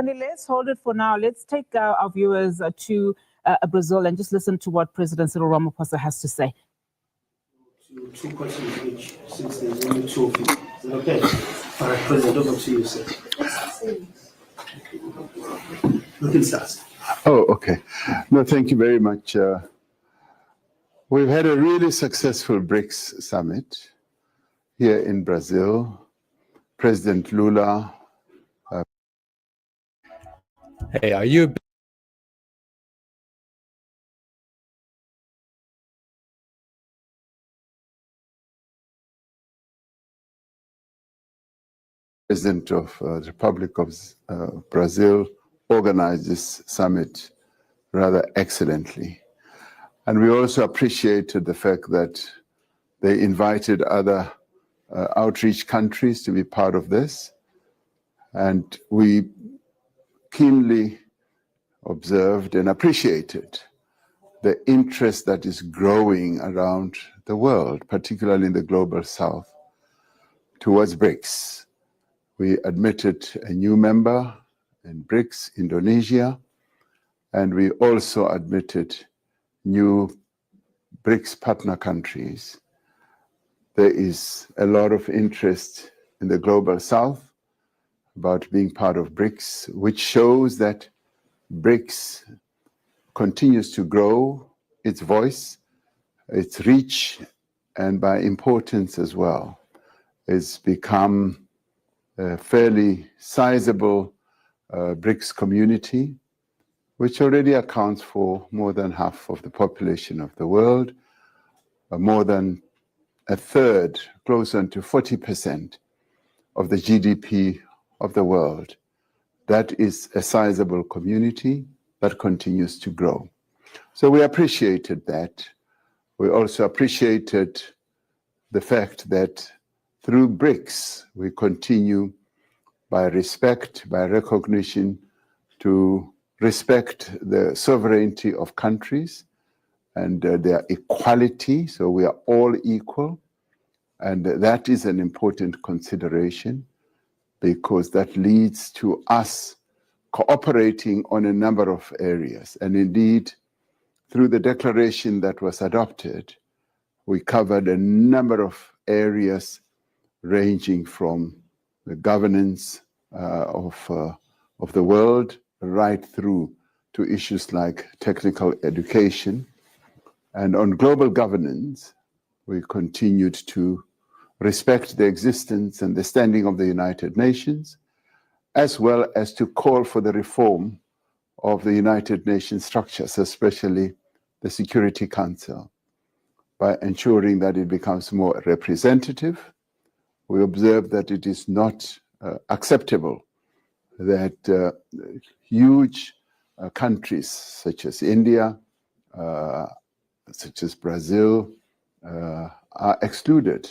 Let's hold it for now. Let's take our viewers to Brazil and just listen to what President Cyril Ramaphosa has to say. Two questions each, since there's only two of you. Is it okay? All right, President, over to you, sir. You can start. Oh, okay. No, thank you very much. We've had a really successful BRICS summit here in Brazil. President Lula. Hey, are you? President of the Republic of Brazil organized this summit rather excellently. And we also appreciated the fact that they invited other outreach countries to be part of this. And we keenly observed and appreciated the interest that is growing around the world, particularly in the global south, towards BRICS. We admitted a new member in BRICS, Indonesia, and we also admitted new BRICS partner countries. There is a lot of interest in the global south about being part of BRICS, which shows that BRICS continues to grow its voice, its reach, and by importance as well. It's become a fairly sizable BRICS community, which already accounts for more than half of the population of the world, more than a third, closer to 40% of the GDP of the world. That is a sizable community that continues to grow. So we appreciated that. We also appreciated the fact that through BRICS, we continue by respect, by recognition, to respect the sovereignty of countries and their equality. So we are all equal. And that is an important consideration because that leads to us cooperating on a number of areas. And indeed, through the declaration that was adopted, we covered a number of areas ranging from the governance of the world right through to issues like technical education. And on global governance, we continued to respect the existence and the standing of the United Nations, as well as to call for the reform of the United Nations structures, especially the Security Council, by ensuring that it becomes more representative. We observe that it is not acceptable that huge countries such as India, such as Brazil, are excluded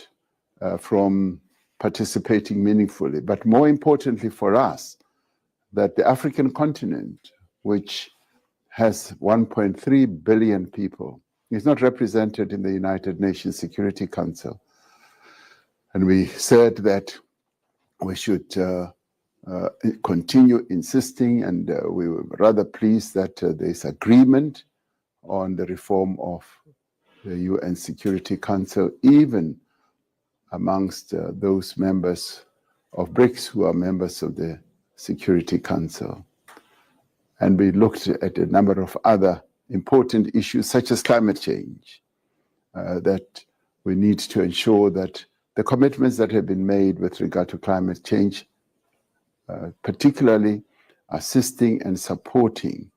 from participating meaningfully. But more importantly for us, that the African continent, which has 1.3 billion people, is not represented in the United Nations Security Council. And we said that we should continue insisting, and we were rather pleased that there's agreement on the reform of the UN Security Council, even amongst those members of BRICS who are members of the Security Council. And we looked at a number of other important issues, such as climate change, that we need to ensure that the commitments that have been made with regard to climate change, particularly assisting and supporting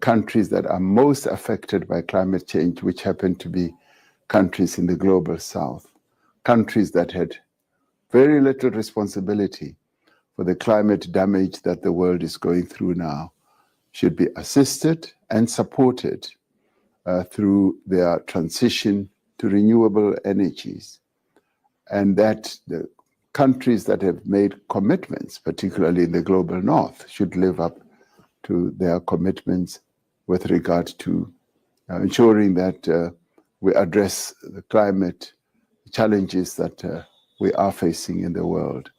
countries that are most affected by climate change, which happen to be countries in the global south, countries that had very little responsibility for the climate damage that the world is going through now, should be assisted and supported through their transition to renewable energies. And that the countries that have made commitments, particularly in the global north, should live up to their commitments with regard to ensuring that we address the climate challenges that we are facing in the world.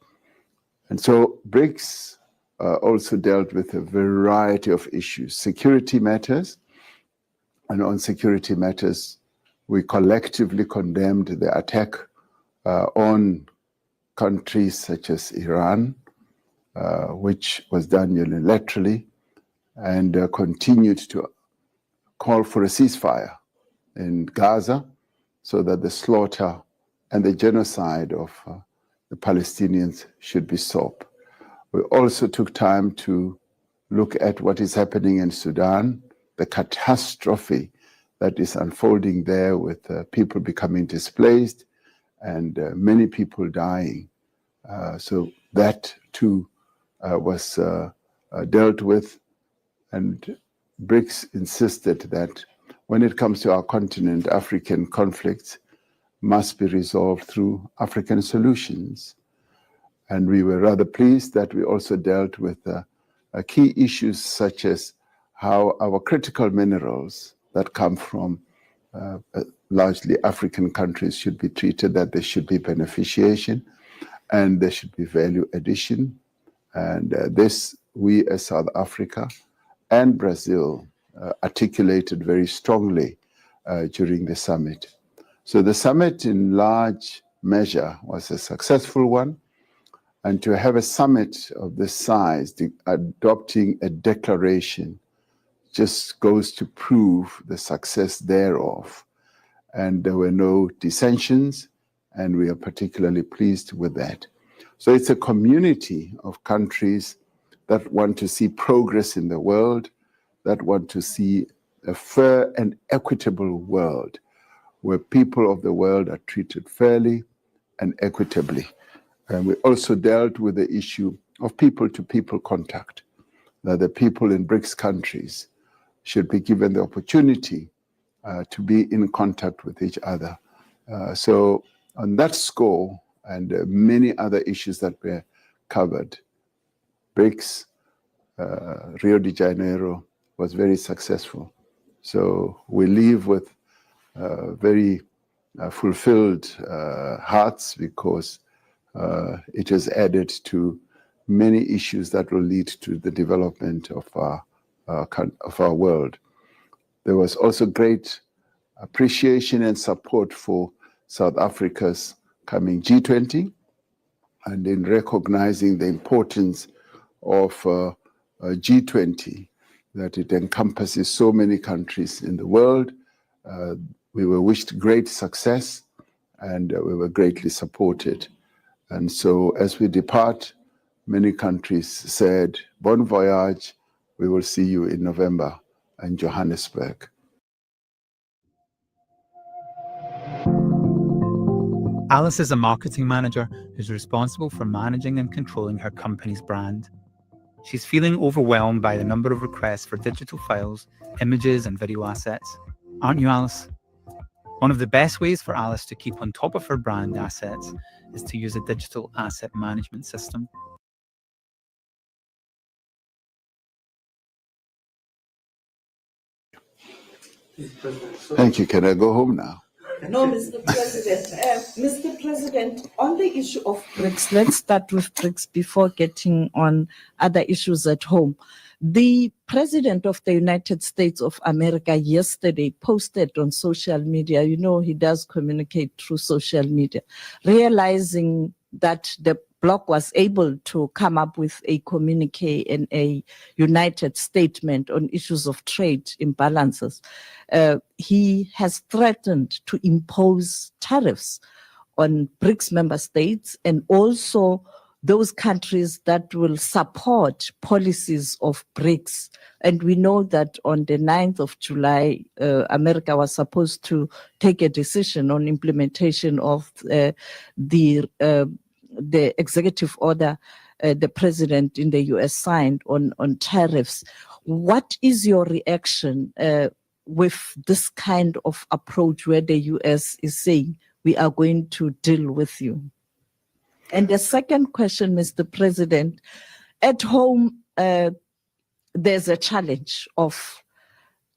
And so BRICS also dealt with a variety of issues, security matters, and on security matters, we collectively condemned the attack on countries such as Iran, which was done unilaterally, and continued to call for a ceasefire in Gaza so that the slaughter and the genocide of the Palestinians should be stopped. We also took time to look at what is happening in Sudan, the catastrophe that is unfolding there with people becoming displaced and many people dying. So that too was dealt with, and Brics insisted that when it comes to our continent, African conflicts must be resolved through African solutions. And we were rather pleased that we also dealt with key issues such as how our critical minerals that come from largely African countries should be treated, that there should be beneficiation and there should be value addition. And this, we as South Africa and Brazil articulated very strongly during the summit. So the summit in large measure was a successful one. And to have a summit of this size, adopting a declaration, just goes to prove the success thereof. And there were no dissensions, and we are particularly pleased with that. So it's a community of countries that want to see progress in the world, that want to see a fair and equitable world where people of the world are treated fairly and equitably. And we also dealt with the issue of people-to-people contact, that the people in Brics countries should be given the opportunity to be in contact with each other. So on that score and many other issues that were covered, Brics, Rio de Janeiro was very successful. So we leave with very fulfilled hearts, because it has added to many issues that will lead to the development of our world. There was also great appreciation and support for South Africa's coming G20, and in recognizing the importance of G20, that it encompasses so many countries in the world. We were wished great success, and we were greatly supported. And so as we depart, many countries said, bon voyage, we will see you in November in Johannesburg. Alice is a marketing manager who's responsible for managing and controlling her company's brand. She's feeling overwhelmed by the number of requests for digital files, images, and video assets. Aren't you, Alice? One of the best ways for Alice to keep on top of her brand assets is to use a digital asset management system. Thank you. Can I go home now? No, Mr. President. Mr. President, on the issue of Brics, let's start with Brics before getting on other issues at home. The President of the United States of America yesterday posted on social media, you know, he does communicate through social media, realizing that the bloc was able to come up with a communique and a united statement on issues of trade imbalances. He has threatened to impose tariffs on Brics member states and also those countries that will support policies of Brics. And we know that on the 9th of July, America was supposed to take a decision on implementation of the executive order the president in the US signed on tariffs. What is your reaction with this kind of approach where the US is saying we are going to deal with you? And the second question, Mr. President, at home, there's a challenge of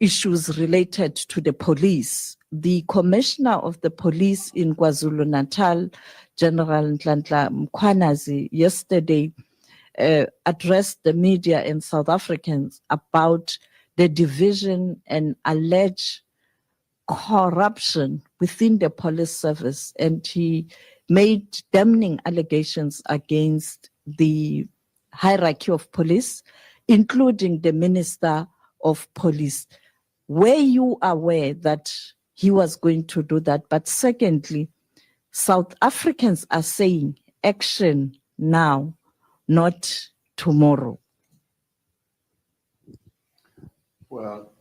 issues related to the police. The commissioner of the police in KwaZulu-Natal, General Nhlanhla Mkhwanazi, yesterday addressed the media and South Africans about the division and alleged corruption within the police service, and he made damning allegations against the hierarchy of police, including the Minister of Police. Were you aware that he was going to do that? But secondly, South Africans are saying action now, not tomorrow. Well,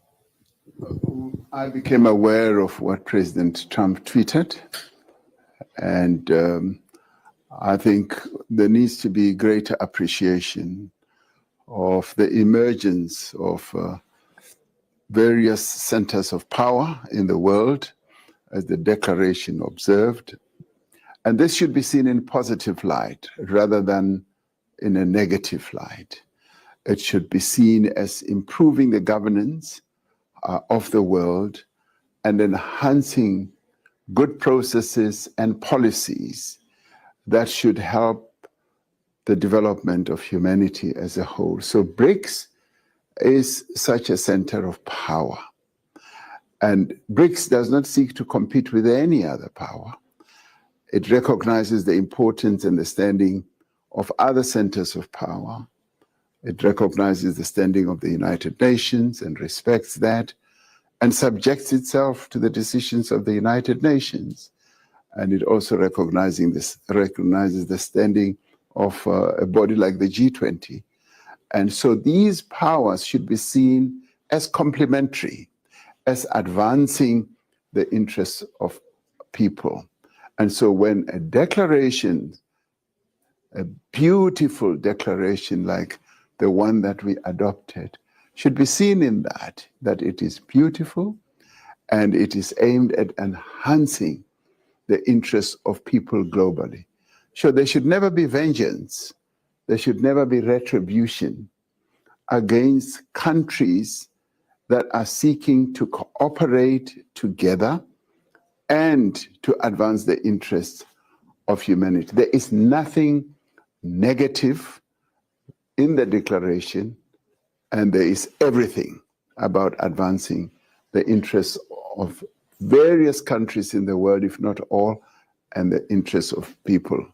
I became aware of what President Trump tweeted, and I think there needs to be greater appreciation of the emergence of various centers of power in the world, as the declaration observed. And this should be seen in positive light rather than in a negative light. It should be seen as improving the governance of the world and enhancing good processes and policies that should help the development of humanity as a whole. So BRICS is such a center of power. And BRICS does not seek to compete with any other power. It recognizes the importance and the standing of other centers of power. It recognizes the standing of the United Nations and respects that, and subjects itself to the decisions of the United Nations. And it also recognizes the standing of a body like the G20. And so these powers should be seen as complementary, as advancing the interests of people. And so when a declaration, a beautiful declaration like the one that we adopted, should be seen in that it is beautiful and it is aimed at enhancing the interests of people globally. So there should never be vengeance. There should never be retribution against countries that are seeking to cooperate together and to advance the interests of humanity. There is nothing negative in the declaration, and there is everything about advancing the interests of various countries in the world, if not all, and the interests of people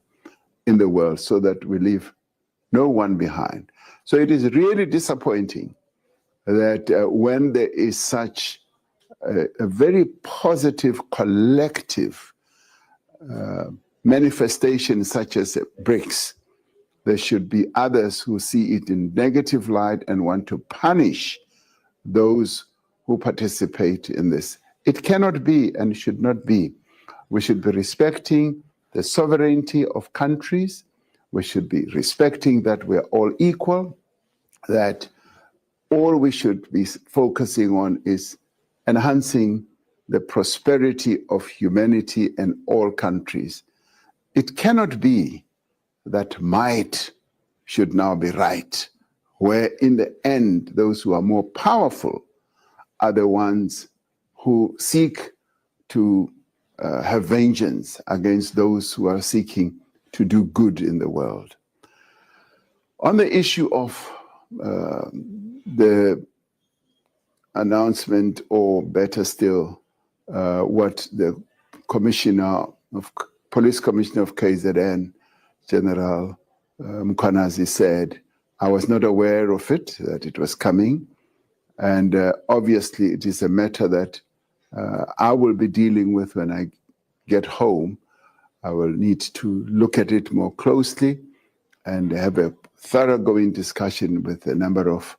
in the world, so that we leave no one behind. So it is really disappointing that when there is such a very positive collective manifestation such as BRICS, there should be others who see it in negative light and want to punish those who participate in this. It cannot be and should not be. We should be respecting the sovereignty of countries. We should be respecting that we're all equal, that all we should be focusing on is enhancing the prosperity of humanity in all countries. It cannot be that might should now be right, where in the end, those who are more powerful are the ones who seek to have vengeance against those who are seeking to do good in the world. On the issue of the announcement, or better still, what the Police Commissioner of KZN, General Mkhwanazi, said, I was not aware of it, that it was coming. And obviously it is a matter that I will be dealing with when I get home. I will need to look at it more closely and have a thoroughgoing discussion with a number of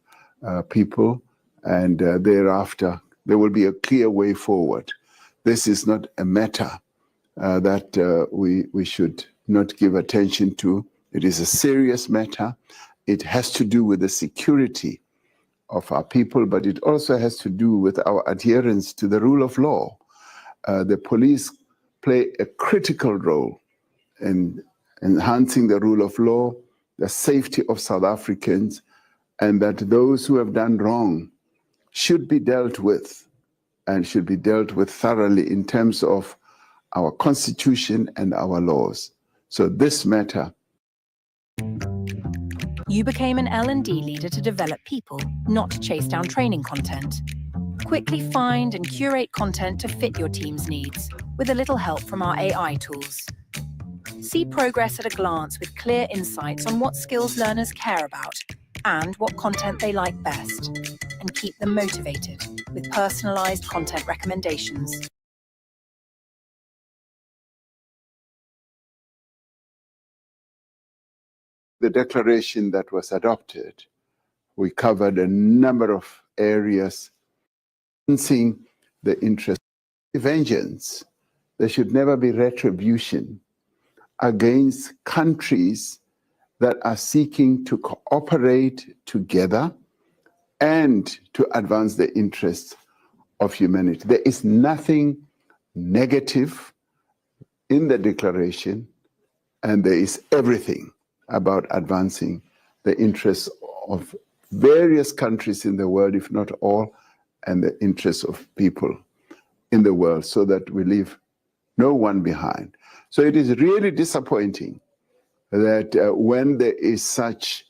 people. And thereafter, there will be a clear way forward. This is not a matter that we should not give attention to. It is a serious matter. It has to do with the security of our people, but it also has to do with our adherence to the rule of law. The police play a critical role in enhancing the rule of law, the safety of South Africans, and that those who have done wrong should be dealt with, and should be dealt with thoroughly in terms of our constitution and our laws. So this matter You became an L&D leader to develop people, not to chase down training content. Quickly find and curate content to fit your team's needs, with a little help from our AI tools. See progress at a glance with clear insights on what skills learners care about and what content they like best, and keep them motivated with personalized content recommendations. The declaration that was adopted, we covered a number of areas, seeing the interest of vengeance. There should never be retribution against countries that are seeking to cooperate together and to advance the interests of humanity. There is nothing negative in the declaration, and there is everything about advancing the interests of various countries in the world, if not all, and the interests of people in the world, so that we leave no one behind. So it is really disappointing that when there is such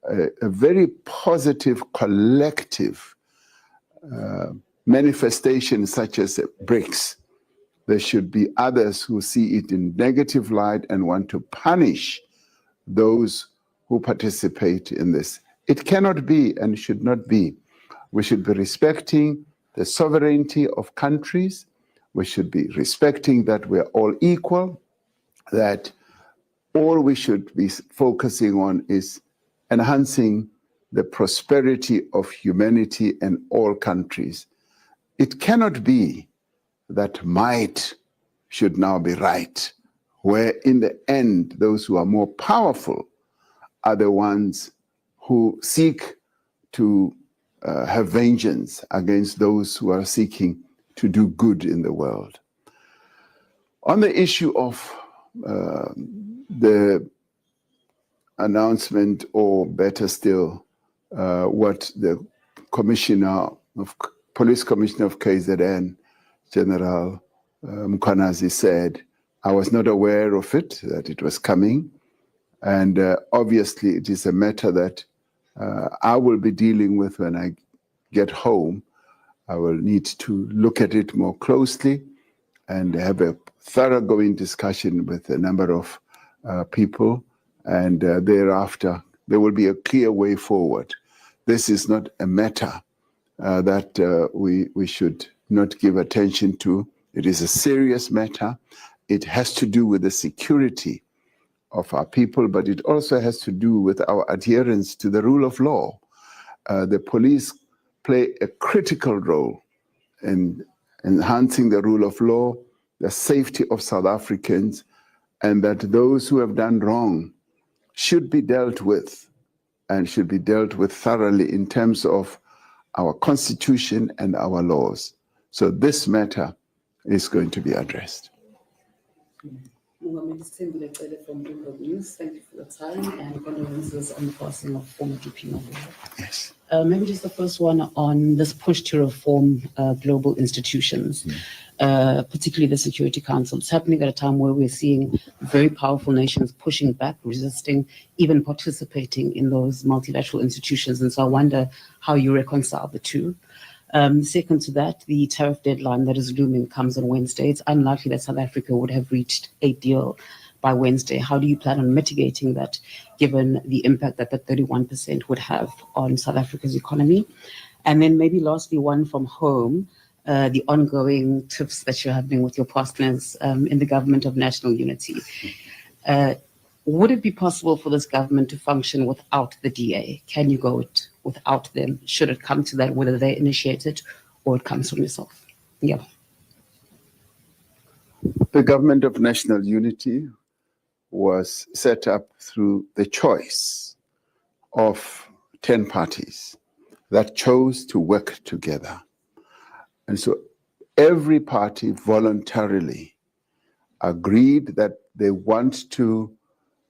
a very positive collective manifestation such as Brics, there should be others who see it in negative light and want to punish those who participate in this. It cannot be and should not be. We should be respecting the sovereignty of countries. We should be respecting that we're all equal, that all we should be focusing on is enhancing the prosperity of humanity in all countries. It cannot be that might should now be right, where in the end, those who are more powerful are the ones who seek to have vengeance against those who are seeking to do good in the world. On the issue of the announcement, or better still, what the Police Commissioner of KZN, General Mkhwanazi, said, I was not aware of it, that it was coming. And obviously it is a matter that I will be dealing with when I get home. I will need to look at it more closely and have a thoroughgoing discussion with a number of people. And thereafter, there will be a clear way forward. This is not a matter that we should not give attention to. It is a serious matter. It has to do with the security of our people, but it also has to do with our adherence to the rule of law. The police play a critical role in enhancing the rule of law, the safety of South Africans, and that those who have done wrong should be dealt with, and should be dealt with thoroughly in terms of our constitution and our laws. So this matter is going to be addressed. Thank you for the time and condolences on the passing of former DP. Yes. Maybe just the first one on this push to reform global institutions, particularly the Security Council. It's happening at a time where we're seeing very powerful nations pushing back, resisting, even participating in those multilateral institutions. And so I wonder how you reconcile the two. Second to that, the tariff deadline that is looming comes on Wednesday. It's unlikely that South Africa would have reached a deal by Wednesday. How do you plan on mitigating that, given the impact that the 31% would have on South Africa's economy? And then maybe lastly, one from home, the ongoing tiffs that you're having with your partners in the Government of National Unity. Would it be possible for this government to function without the DA? Can you go it without them? Should it come to that, whether they initiate it or it comes from yourself? Yeah. The Government of National Unity was set up through the choice of 10 parties that chose to work together. And so every party voluntarily agreed that they want to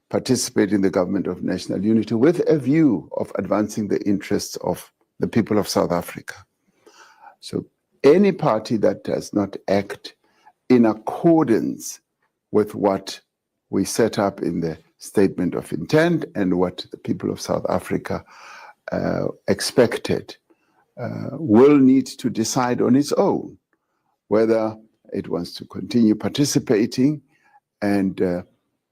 participate in the Government of National Unity with a view of advancing the interests of the people of South Africa. So any party that does not act in accordance with what we set up in the statement of intent and what the people of South Africa expected, will need to decide on its own whether it wants to continue participating. And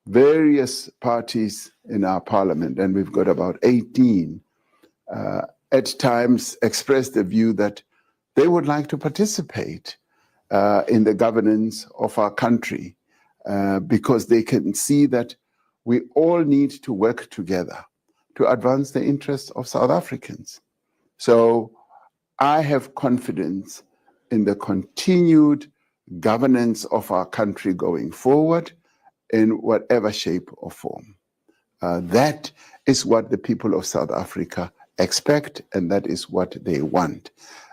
various parties in our parliament, and we've got about 18, at times expressed the view that they would like to participate in the governance of our country because they can see that we all need to work together to advance the interests of South Africans. So I have confidence in the continued governance of our country going forward in whatever shape or form. That is what the people of South Africa expect, and that is what they want.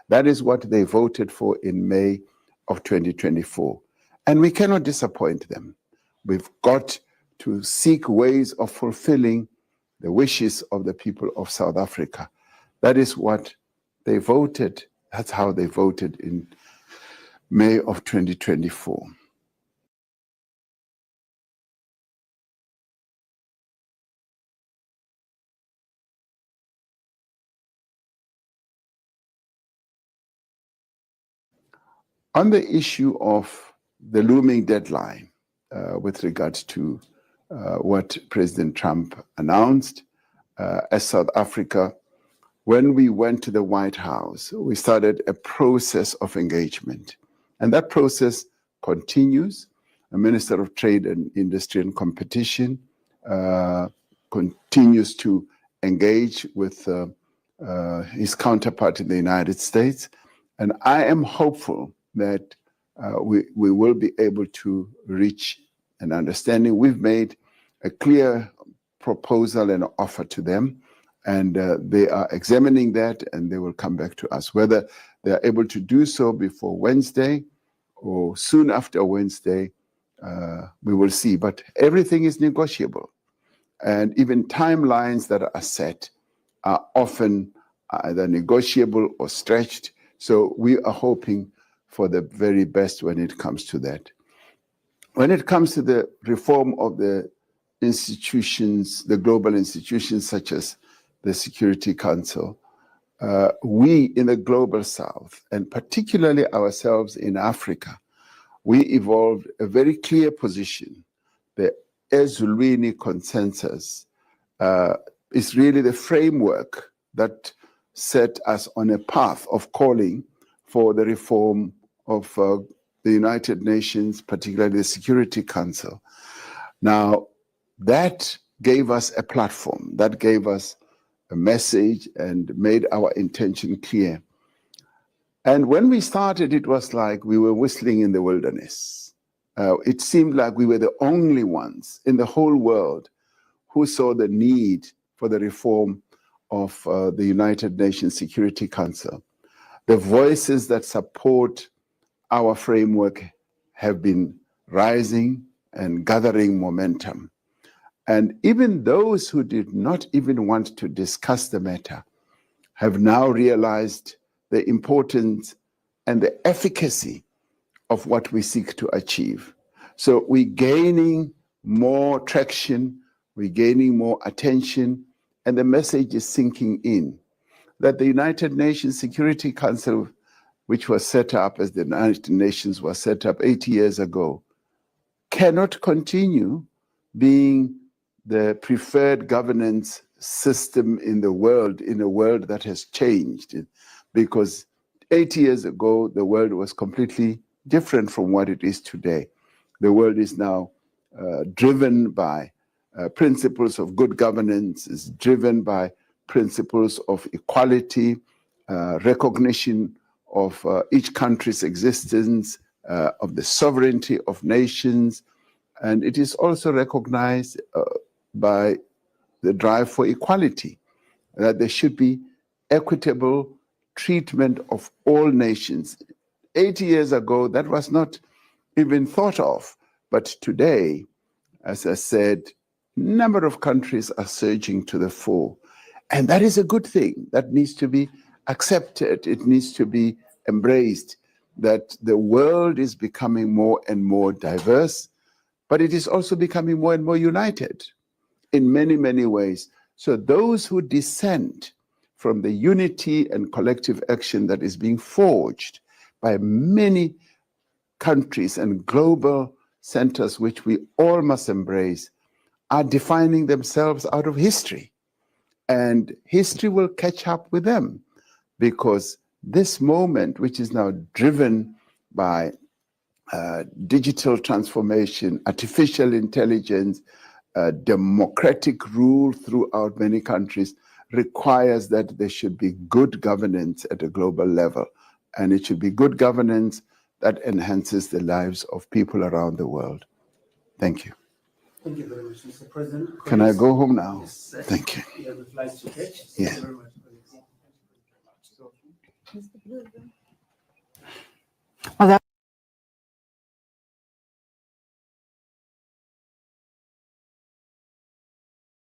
That is what they voted for in May of 2024. And we cannot disappoint them. We've got to seek ways of fulfilling the wishes of the people of South Africa. That is what they voted. That's how they voted in May of 2024. On the issue of the looming deadline with regards to what President Trump announced, as South Africa, when we went to the White House, we started a process of engagement. And that process continues. The Minister of Trade and Industry and Competition continues to engage with his counterpart in the United States. And I am hopeful that we will be able to reach an understanding. We've made a clear proposal and offer to them, and they are examining that, and they will come back to us. Whether they are able to do so before Wednesday or soon after Wednesday, we will see. But everything is negotiable, and even timelines that are set are often either negotiable or stretched. So we are hoping for the very best when it comes to that. When it comes to the reform of the institutions, the global institutions such as the Security Council, we in the Global South, and particularly ourselves in Africa, we evolved a very clear position. The Ezulwini Consensus is really the framework that set us on a path of calling for the reform of the United Nations, particularly the Security Council. Now, that gave us a platform, that gave us a message and made our intention clear. And when we started, it was like we were whistling in the wilderness. It seemed like we were the only ones in the whole world who saw the need for the reform of the United Nations Security Council. The voices that support our framework have been rising and gathering momentum. And even those who did not even want to discuss the matter have now realized the importance and the efficacy of what we seek to achieve. So we're gaining more traction, we're gaining more attention, and the message is sinking in that the United Nations Security Council, which was set up as the United Nations was set up 80 years ago, cannot continue being the preferred governance system in the world, in a world that has changed. Because 80 years ago, the world was completely different from what it is today. The world is now driven by principles of good governance, is driven by principles of equality, recognition of each country's existence, of the sovereignty of nations, and it is also recognized by the drive for equality, that there should be equitable treatment of all nations. 80 years ago, that was not even thought of, but today, as I said, a number of countries are surging to the fore, and that is a good thing. That needs to be accepted. It needs to be embraced, that the world is becoming more and more diverse, but it is also becoming more and more united. in many, many ways. So those who dissent from the unity and collective action that is being forged by many countries and global centers, which we all must embrace, are defining themselves out of history. And history will catch up with them, because this moment, which is now driven by digital transformation, artificial intelligence, democratic rule throughout many countries, requires that there should be good governance at a global level. And it should be good governance that enhances the lives of people around the world. Thank you. Thank you very much, Mr. President. Can I go home now? Yes, sir. Thank you. We have a flight to catch. Yeah. Thank you very much. Well, that